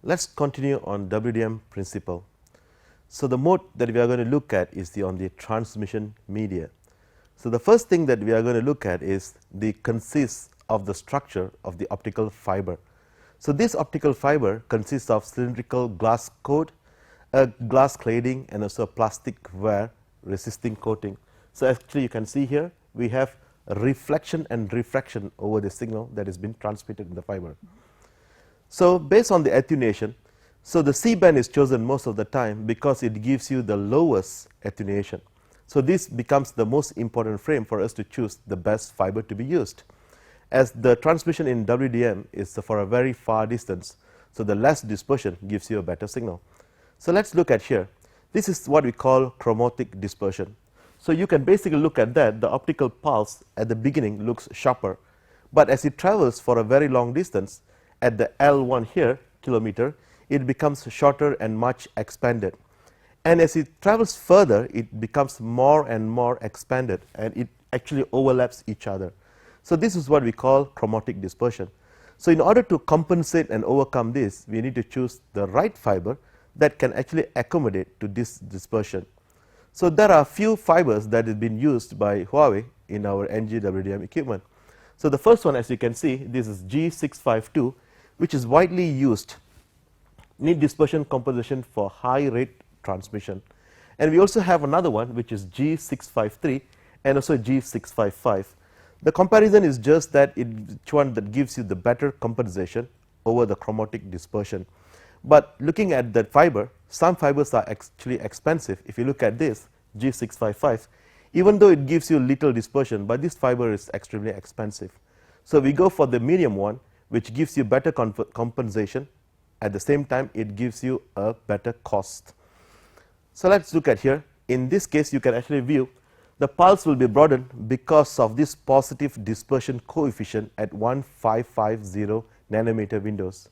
Let's continue on WDM principle. So the mode that we are going to look at is on the transmission media. So the first thing that we are going to look at is the consists of the structure of the optical fiber. So this optical fiber consists of cylindrical glass coat, a glass cladding, and also a plastic wear resisting coating. So actually you can see here we have a reflection and refraction over the signal that has been transmitted in the fiber. So based on the attenuation, so the C band is chosen most of the time because it gives you the lowest attenuation. So this becomes the most important frame for us to choose the best fiber to be used, as the transmission in WDM is for a very far distance. So the less dispersion gives you a better signal. So let's look at here. This is what we call chromatic dispersion. So you can basically look at that. The optical pulse at the beginning looks sharper, but as it travels for a very long distance at the L1 here kilometer, it becomes shorter and much expanded. And as it travels further, it becomes more and more expanded, and it actually overlaps each other. So this is what we call chromatic dispersion. So in order to compensate and overcome this, we need to choose the right fiber that can actually accommodate to this dispersion. So there are a few fibers that have been used by Huawei in our NG WDM equipment. So the first one, as you can see, this is G652, which is widely used need dispersion composition for high rate transmission. And we also have another one which is G653 and also G655. The comparison is just that which one that gives you the better compensation over the chromatic dispersion. But looking at that fiber, some fibers are actually expensive. If you look at this G655, even though it gives you little dispersion, but this fiber is extremely expensive. So we go for the medium one, which gives you better compensation. At the same time, it gives you a better cost. So let's look at here. In this case, you can actually view the pulse will be broadened because of this positive dispersion coefficient at 1550 nanometer windows.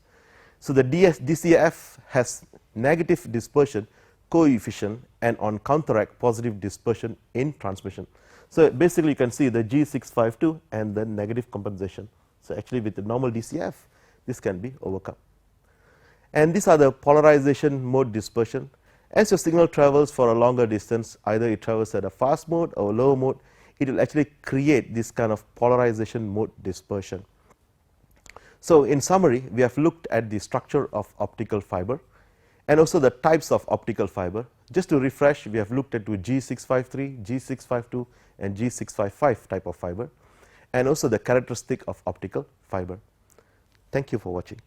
So the DCF has negative dispersion coefficient and on counteract positive dispersion in transmission. So basically you can see the G652 and the negative compensation. So actually with the normal DCF, this can be overcome. And these are the polarization mode dispersion. As your signal travels for a longer distance, either it travels at a fast mode or low mode, it will actually create this kind of polarization mode dispersion. So in summary, we have looked at the structure of optical fiber and also the types of optical fiber. Just to refresh, we have looked at G653, G652 and G655 type of fiber, and also the characteristic of optical fiber. Thank you for watching.